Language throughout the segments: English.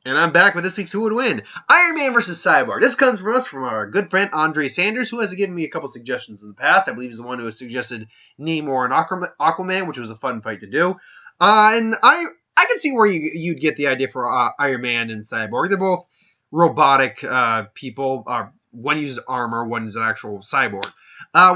And I'm back with this week's Who Would Win? Iron Man versus Cyborg. This comes from us, from our good friend Andre Sanders, who has given me a couple suggestions in the past. I believe he's the one who has suggested Namor and Aquaman, which was a fun fight to do. And I can see where you'd get the idea for Iron Man and Cyborg. They're both robotic people. One uses armor, one is an actual cyborg.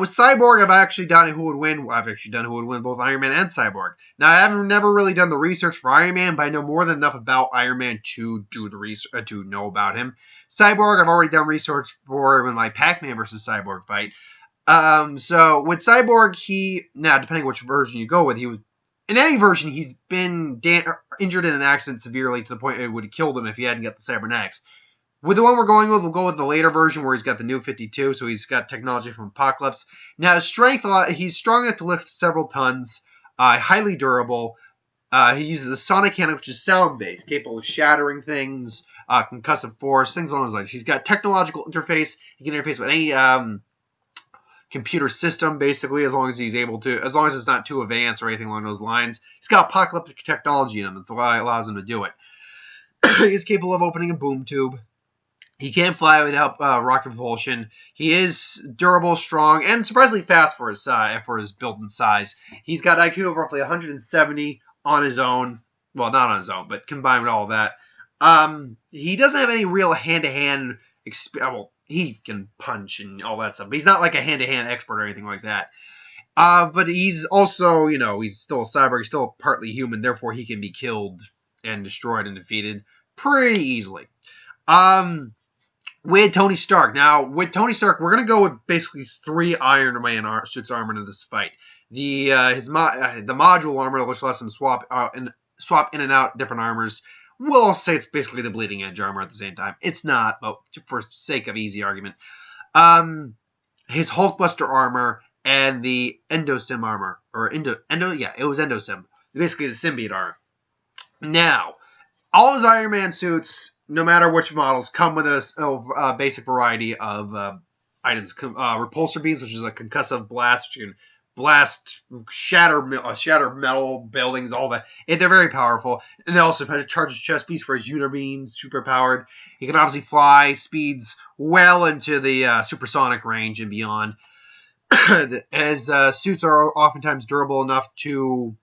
With Cyborg, I've actually done Who Would Win. I've actually done Who Would Win both Iron Man and Cyborg. Now, I haven't never really done the research for Iron Man, but I know more than enough about Iron Man to do the research to know about him. Cyborg, I've already done research for in my Pac-Man versus Cyborg fight. So with Cyborg, now depending which version you go with, in any version he's been injured in an accident severely to the point it would have killed him if he hadn't got the cybernetics. With the one we're going with, we'll go with the later version where he's got the new 52, so he's got technology from Apocalypse. Now, his strength, he's strong enough to lift several tons, highly durable. He uses a sonic cannon, which is sound-based, capable of shattering things, concussive force, things along those lines. He's got technological interface. He can interface with any computer system, basically, as long as he's able to, as long as it's not too advanced or anything along those lines. He's got apocalyptic technology in him, that's why it allows him to do it. He's capable of opening a boom tube. He can fly without rocket propulsion. He is durable, strong, and surprisingly fast for his built-in size. He's got IQ of roughly 170 on his own. Well, not on his own, but combined with all of that. He doesn't have any real hand-to-hand experience. Well, he can punch and all that stuff, but he's not like a hand-to-hand expert or anything like that. But he's also, he's still a cyborg. He's still partly human, therefore he can be killed and destroyed and defeated pretty easily. With Tony Stark. Now, with Tony Stark, we're going to go with basically 3 Iron Man suits armor in this fight. The module armor, which lets him swap in and out different armors. We'll also say it's basically the bleeding edge armor at the same time. It's not, but for sake of easy argument. His Hulkbuster armor and the Endosim armor. It was Endosim. Basically the symbiote armor. Now, all his Iron Man suits, no matter which models, come with a basic variety of items. Repulsor beams, which is a concussive blast. You can shatter metal buildings, all that. They're very powerful. And they also have a charged chest piece for his Unibeam, super powered. He can obviously fly speeds well into the supersonic range and beyond. His suits are oftentimes durable enough to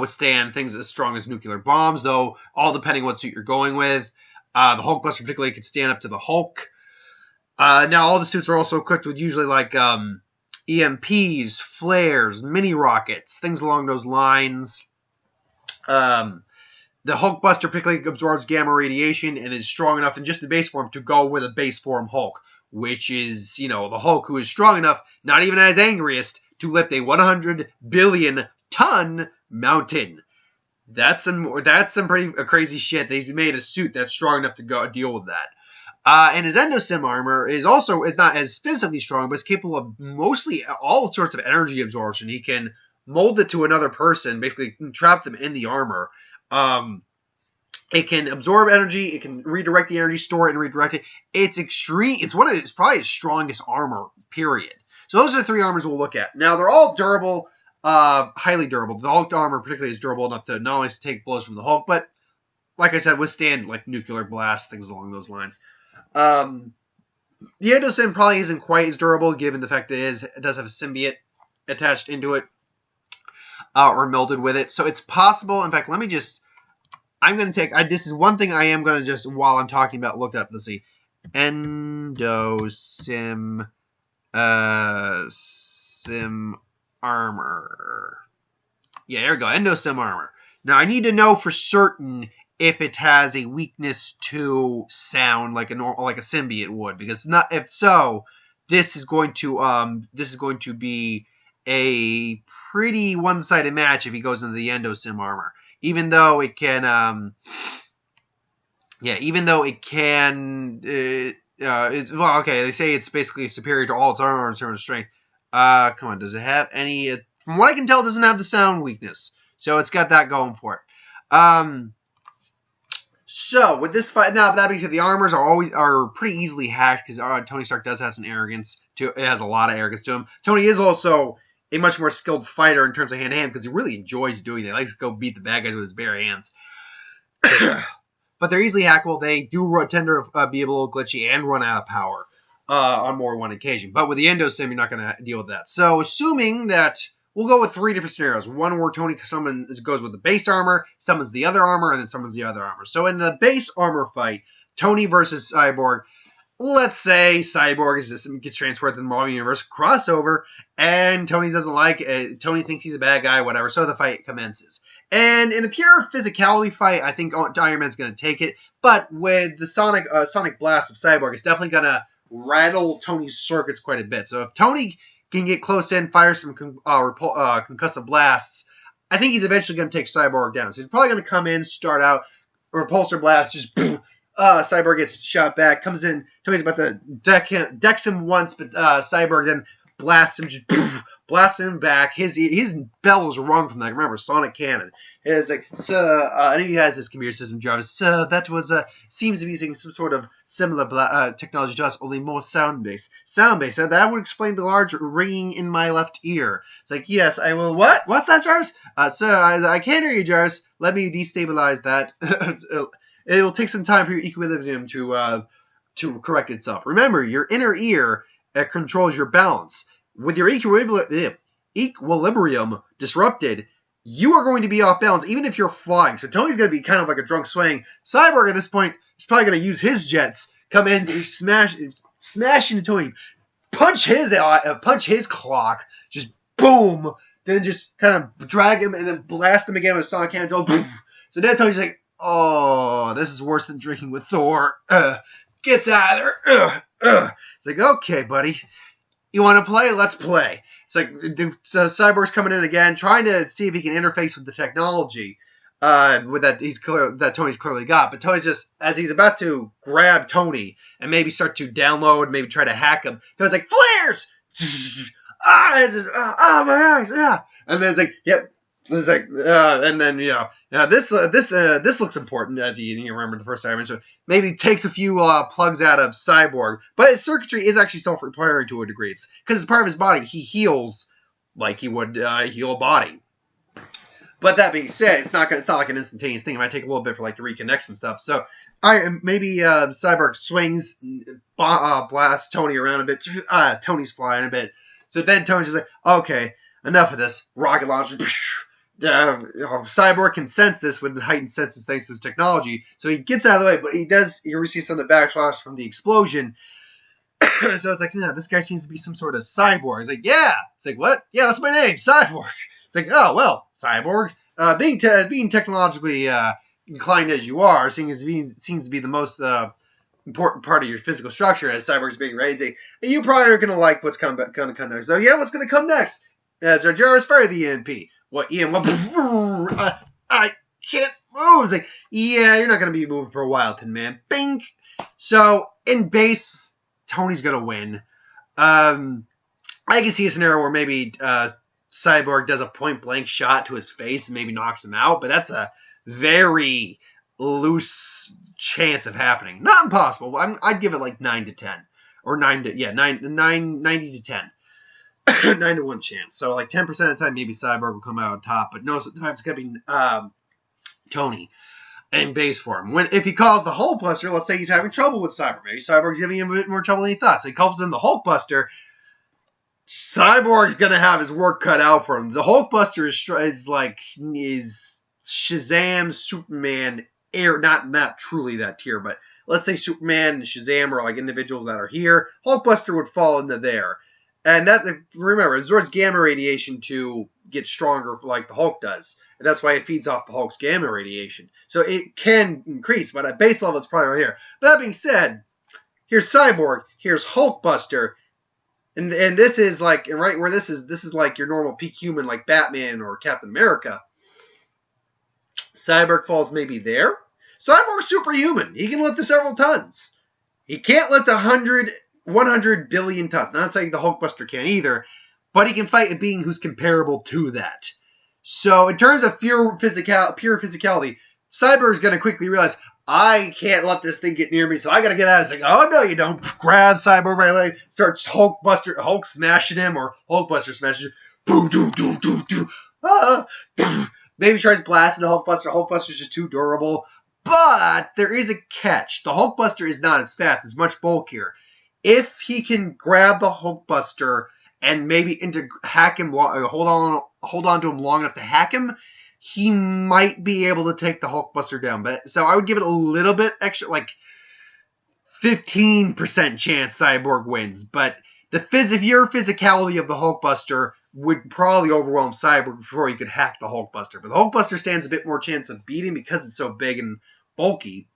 withstand things as strong as nuclear bombs, though all depending what suit you're going with. The Hulkbuster particularly could stand up to the Hulk. Now all the suits are also equipped with usually like EMPs, flares, mini rockets, things along those lines. The Hulkbuster particularly absorbs gamma radiation and is strong enough in just the base form to go with a base form Hulk, which is, the Hulk who is strong enough, not even at his angriest, to lift a 100 billion ton mountain. That's some pretty crazy shit. He's made a suit that's strong enough to go deal with that. And his Endosim armor is not as physically strong, but it's capable of mostly all sorts of energy absorption. He can mold it to another person, basically trap them in the armor. It can absorb energy. It can redirect the energy, store it, and redirect it. It's extreme. It's probably his strongest armor, period. So those are the 3 armors we'll look at. Now, they're all durable. Highly durable. The Hulk armor particularly is durable enough to not only take blows from the Hulk, but like I said, withstand like nuclear blasts, things along those lines. The Endosim probably isn't quite as durable given the fact that it does have a symbiote attached into it or melded with it. So it's possible. In fact, this is one thing I am going to just, while I'm talking about, look up. Let's see. Endosim sim armor. Yeah, there we go. Endosim armor. Now, I need to know for certain if it has a weakness to sound like a symbiote would, because if so, this is going to be a pretty one-sided match if he goes into the Endosim armor. Even though it can, they say it's basically superior to all its armor in terms of strength. Come on, does it have any? From what I can tell, it doesn't have the sound weakness, so it's got that going for it. So with this fight, now that being said, the armors are pretty easily hacked because Tony Stark does have some arrogance. It has a lot of arrogance to him. Tony is also a much more skilled fighter in terms of hand-to-hand because he really enjoys doing that. He likes to go beat the bad guys with his bare hands. but they're easily hackable. They do tend to be a little glitchy and run out of power on more than one occasion. But with the Endo Sim, you're not going to deal with that. So assuming that we'll go with 3 different scenarios. One where Tony goes with the base armor, summons the other armor, and then summons the other armor. So in the base armor fight, Tony versus Cyborg, let's say Cyborg gets transferred to the Marvel Universe crossover, and Tony doesn't like it. Tony thinks he's a bad guy, whatever, so the fight commences. And in the pure physicality fight, I think Iron Man's going to take it, but with the sonic blast of Cyborg, it's definitely going to rattle Tony's circuits quite a bit. So if Tony can get close in, fire some concussive blasts, I think he's eventually going to take Cyborg down. So he's probably going to come in, start out, repulsor blast, just boom. Cyborg gets shot back, comes in, Tony's about to decks him once, but Cyborg then blasts him, just boom, blasts him back. His bells rung from that. Remember, Sonic Cannon. It's like, I know he has this computer system, Jarvis. That was, seems to be using some sort of similar technology to us, only more sound-based. Sound-based. That would explain the large ringing in my left ear. It's like, yes, I will, what? What's that, Jarvis? Sir, I can't hear you, Jarvis. Let me destabilize that. It will take some time for your equilibrium to correct itself. Remember, your inner ear controls your balance. With your equilibrium disrupted, you are going to be off balance, even if you're flying. So Tony's going to be kind of like a drunk swaying. Cyborg at this point is probably going to use his jets, come in, smash into Tony, punch his clock, just boom, then just kind of drag him and then blast him again with Sonic Cannon. So then Tony's like, oh, this is worse than drinking with Thor. Gets out of there. It's like, okay, buddy. You want to play? Let's play. It's like Cyborg's coming in again, trying to see if he can interface with the technology with that Tony's clearly got. But Tony's just, as he's about to grab Tony and maybe start to download, maybe try to hack him, Tony's like, flares! My eyes! And then it's like, yep. It's like, and then, this looks important, as you remember the first time. So maybe takes a few plugs out of Cyborg, but his circuitry is actually self-repairing to a degree. It's because it's part of his body. He heals like he would heal a body. But that being said, it's not like an instantaneous thing. It might take a little bit for to reconnect some stuff. So maybe Cyborg swings, blasts Tony around a bit. Tony's flying a bit. So then Tony's just like, okay, enough of this. Rocket launcher. Cyborg can sense this with heightened senses thanks to his technology, so he gets out of the way, but he receives some of the backlash from the explosion. So it's like, this guy seems to be some sort of cyborg. It's like, yeah. It's like, what? Yeah, that's my name, Cyborg. It's like, oh, well, Cyborg. Being technologically inclined as you are, seeing as he seems to be the most important part of your physical structure as Cyborg's being raised, you probably are going to like what's going to come next. So, yeah, what's going to come next? Jarvis, fire the EMP. What, Ian? I can't move. It's like, yeah, you're not going to be moving for a while, Tin Man. Bing! So, in base, Tony's going to win. I can see a scenario where maybe Cyborg does a point-blank shot to his face and maybe knocks him out, but that's a very loose chance of happening. Not impossible. I'd give it like 9 to 10. Or 90 to 10. 9 to 1 chance. So like 10% of the time, maybe Cyborg will come out on top, but no, sometimes it's going to be Tony in base form. If he calls the Hulkbuster, let's say he's having trouble with Cyborg. Maybe Cyborg's giving him a bit more trouble than he thought. So he calls in the Hulkbuster. Cyborg's going to have his work cut out for him. The Hulkbuster is Shazam, Superman, not truly that tier, but let's say Superman and Shazam are like individuals that are here. Hulkbuster would fall into there. And that, remember, it absorbs gamma radiation to get stronger like the Hulk does. And that's why it feeds off the Hulk's gamma radiation. So it can increase, but at base level, it's probably right here. But that being said, here's Cyborg, here's Hulkbuster, and this is like, and right where this is like your normal peak human like Batman or Captain America. Cyborg falls maybe there. Cyborg's superhuman. He can lift to several tons. He can't lift 100 billion tons. Not saying the Hulkbuster can either, but he can fight a being who's comparable to that. So in terms of pure physicality, Cyborg's going to quickly realize, I can't let this thing get near me, so I got to get out. It's like, oh, no, you don't. Grab Cyborg right away, starts Hulk smashing him, or Hulkbuster smashing him. Boom, doom, doom, doom, doom. Maybe tries blasting the Hulkbuster. Hulkbuster's just too durable. But there is a catch. The Hulkbuster is not as fast. It's much bulkier. If he can grab the Hulkbuster and maybe hack him, hold on to him long enough to hack him, he might be able to take the Hulkbuster down. But so I would give it a little bit extra, like 15% chance Cyborg wins. But if your physicality of the Hulkbuster would probably overwhelm Cyborg before you could hack the Hulkbuster. But the Hulkbuster stands a bit more chance of beating because it's so big and bulky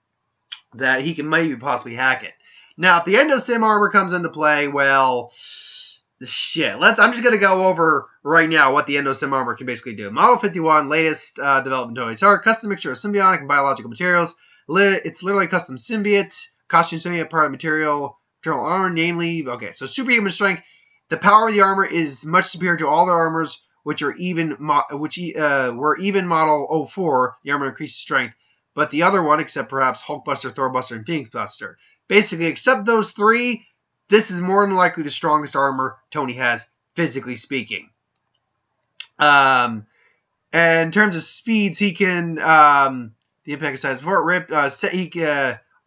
that he can maybe possibly hack it. Now, if the Endosim armor comes into play, well, shit. I'm just going to go over right now what the Endosim armor can basically do. Model 51, latest development Tony Stark, custom mixture of symbiotic and biological materials. It's literally custom symbiote, costume symbiote part of material armor, namely, okay, so superhuman strength. The power of the armor is much superior to all the armors, which were even model 04. The armor increases strength, but the other one, except perhaps Hulkbuster, Thorbuster, and Phoenix Buster, basically, except those three, this is more than likely the strongest armor Tony has, physically speaking. And in terms of speeds, he can the impact size support rip.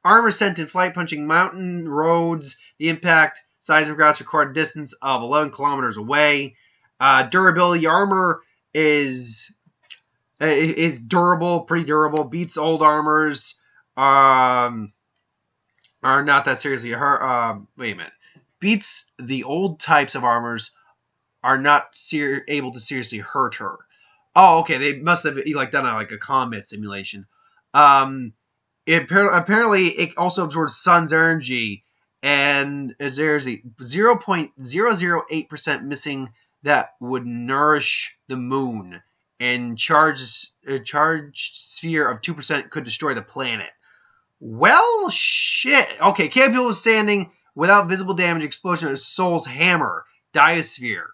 Armor sent in flight, punching mountain roads. The impact size of ground recorded distance of 11 kilometers away. Durability armor is durable, pretty durable. Beats old armors. Are not that seriously hurt. Wait a minute. Beats the old types of armors are not able to seriously hurt her. Oh, okay. They must have done a combat simulation. Apparently, it also absorbs sun's energy, and there's a 0.008% missing that would nourish the moon, and a charged sphere of 2% could destroy the planet. Well, shit. Okay, capable of standing without visible damage, explosion of Soul's hammer, Diosphere,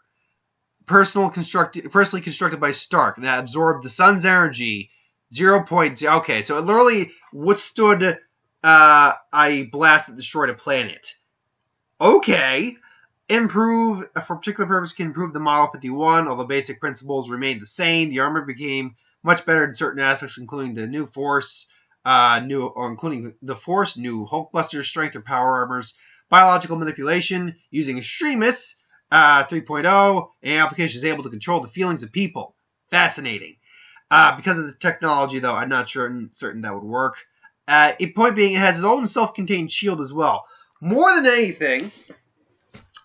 personally constructed by Stark, that absorbed the sun's energy. 0. Okay, so it literally withstood a blast that destroyed a planet. Okay. For a particular purpose, can improve the Model 51, although basic principles remained the same. The armor became much better in certain aspects, including the new Force, including the Force, new Hulkbuster strength or power armors, biological manipulation, using Extremis 3.0, and application is able to control the feelings of people. Fascinating. Because of the technology, though, I'm not certain that would work. A point being, it has its own self-contained shield as well. More than anything,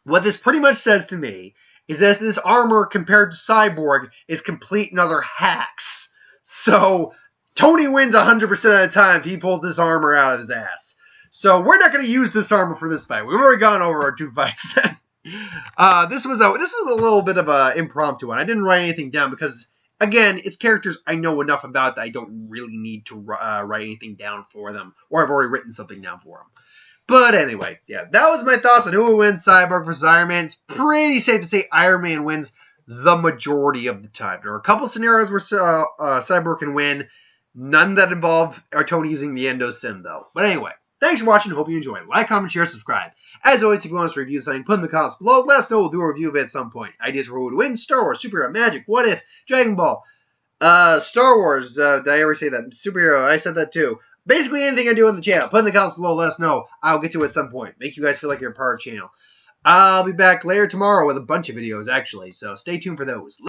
what this pretty much says to me is that this armor, compared to Cyborg, is complete and utter hacks. So, Tony wins 100% of the time if he pulls this armor out of his ass. So, we're not going to use this armor for this fight. We've already gone over our 2 fights then. This was a little bit of an impromptu one. I didn't write anything down because, again, it's characters I know enough about that I don't really need to write anything down for them. Or I've already written something down for them. But anyway, yeah, that was my thoughts on who will win Cyborg versus Iron Man. It's pretty safe to say Iron Man wins the majority of the time. There are a couple scenarios where Cyborg can win. None that involve Tony using the Endosim, though. But anyway, thanks for watching. Hope you enjoyed. Like, comment, share, subscribe. As always, if you want us to review something, put in the comments below. Let us know. We'll do a review of it at some point. Ideas for who would win: Star Wars, Superhero, Magic, What If, Dragon Ball, Star Wars. Did I ever say that? Superhero, I said that too. Basically, anything I do on the channel, put in the comments below. Let us know. I'll get to it at some point. Make you guys feel like you're a part of the channel. I'll be back later tomorrow with a bunch of videos, actually. So stay tuned for those.